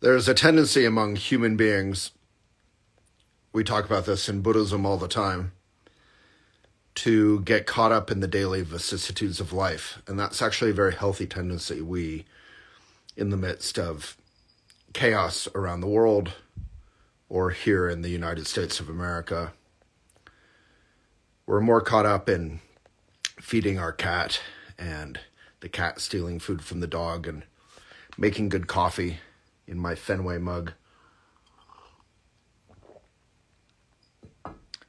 There's a tendency among human beings, we talk about this in Buddhism all the time, to get caught up in the daily vicissitudes of life. And that's actually a very healthy tendency. We, in the midst of chaos around the world, or here in the United States of America, we're more caught up in feeding our cat and the cat stealing food from the dog and making good coffee in my Fenway mug.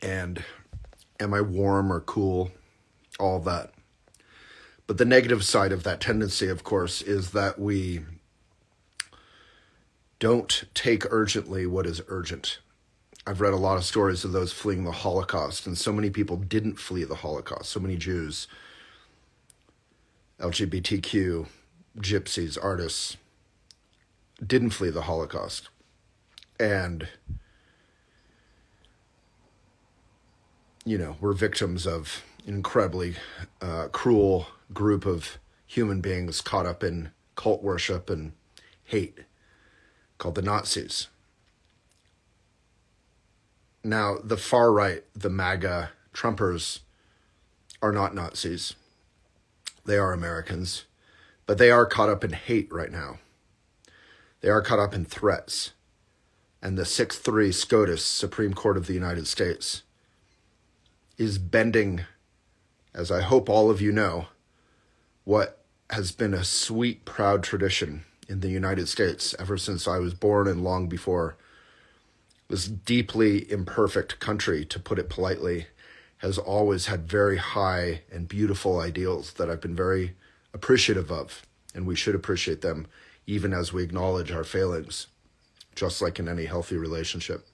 And am I warm or cool? All of that. But the negative side of that tendency, of course, is that we don't take urgently what is urgent. I've read a lot of stories of those fleeing the Holocaust, and so many people didn't flee the Holocaust. So many Jews, LGBTQ, gypsies, artists, didn't flee the Holocaust. And, we're victims of an incredibly cruel group of human beings caught up in cult worship and hate called the Nazis. Now, the far right, the MAGA Trumpers, are not Nazis. They are Americans, but they are caught up in hate right now. They are caught up in threats. And the 6-3 SCOTUS, Supreme Court of the United States, is bending, as I hope all of you know, what has been a sweet, proud tradition in the United States ever since I was born and long before. This deeply imperfect country, to put it politely, has always had very high and beautiful ideals that I've been very appreciative of, and we should appreciate them even as we acknowledge our failings, just like in any healthy relationship.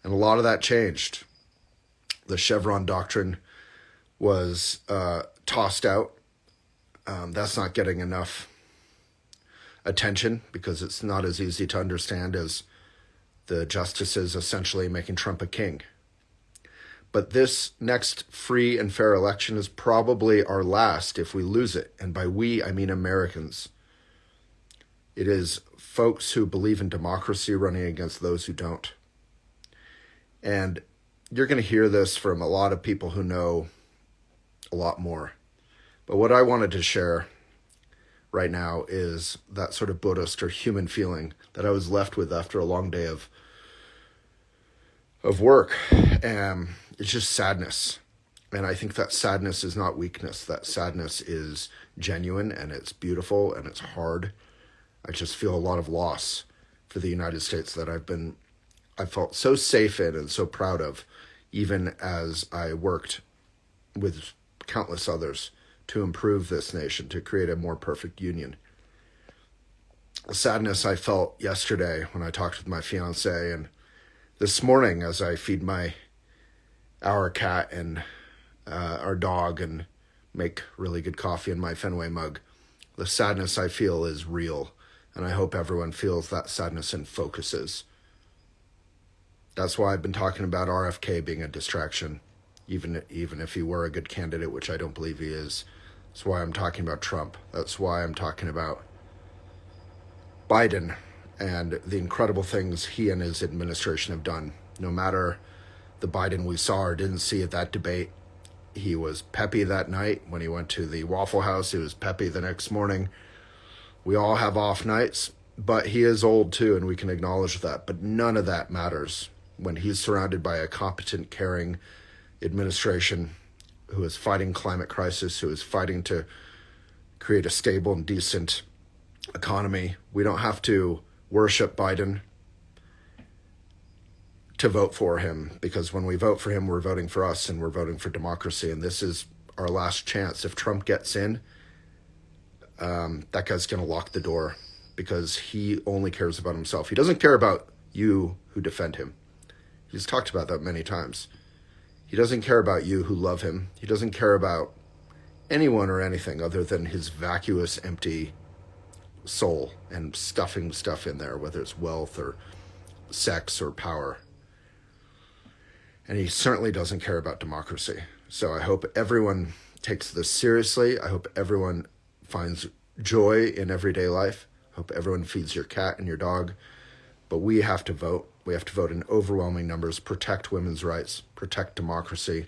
And a lot of that changed. The Chevron doctrine was tossed out. That's not getting enough attention because it's not as easy to understand as the justices essentially making Trump a king. But this next free and fair election is probably our last if we lose it. And by we, I mean Americans. It is folks who believe in democracy running against those who don't. And you're going to hear this from a lot of people who know a lot more. But what I wanted to share right now is that sort of Buddhist or human feeling that I was left with after a long day of work. It's just sadness. And I think that sadness is not weakness. That sadness is genuine and it's beautiful and it's hard. I just feel a lot of loss for the United States that I felt so safe in and so proud of, even as I worked with countless others to improve this nation, to create a more perfect union. The sadness I felt yesterday when I talked with my fiance, and this morning as I feed our cat and our dog and make really good coffee in my Fenway mug, the sadness I feel is real, and I hope everyone feels that sadness and focuses. That's why I've been talking about RFK being a distraction, even if he were a good candidate, which I don't believe he is. That's why I'm talking about Trump. That's why I'm talking about Biden and the incredible things he and his administration have done. No matter the Biden we saw or didn't see at that debate, he was peppy that night when he went to the Waffle House. He was peppy the next morning. We all have off nights, but he is old too, and we can acknowledge that. But none of that matters when he's surrounded by a competent, caring administration who is fighting climate crisis, who is fighting to create a stable and decent economy. We don't have to worship Biden to vote for him, because when we vote for him, we're voting for us and we're voting for democracy. And this is our last chance. If Trump gets in, that guy's going to lock the door because he only cares about himself. He doesn't care about you who defend him. He's talked about that many times. He doesn't care about you who love him. He doesn't care about anyone or anything other than his vacuous, empty soul and stuffing stuff in there, whether it's wealth or sex or power. And he certainly doesn't care about democracy. So I hope everyone takes this seriously. I hope everyone finds joy in everyday life. Hope everyone feeds your cat and your dog. But we have to vote. We have to vote in overwhelming numbers, protect women's rights, protect democracy,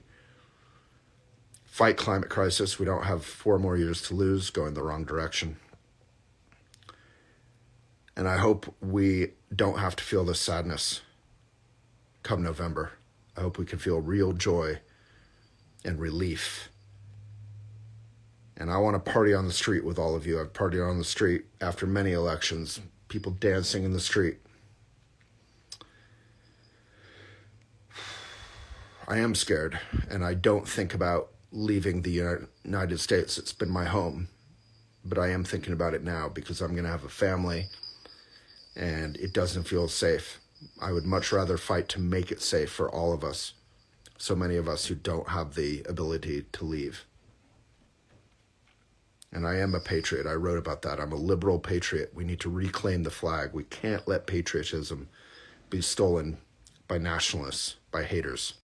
fight climate crisis. We don't have 4 more years to lose, go in the wrong direction. And I hope we don't have to feel this sadness come November. I hope we can feel real joy and relief. And I want to party on the street with all of you. I've partied on the street after many elections, people dancing in the street. I am scared, and I don't think about leaving the United States. It's been my home, but I am thinking about it now because I'm going to have a family, and it doesn't feel safe. I would much rather fight to make it safe for all of us, so many of us who don't have the ability to leave. And I am a patriot. I wrote about that. I'm a liberal patriot. We need to reclaim the flag. We can't let patriotism be stolen by nationalists, by haters.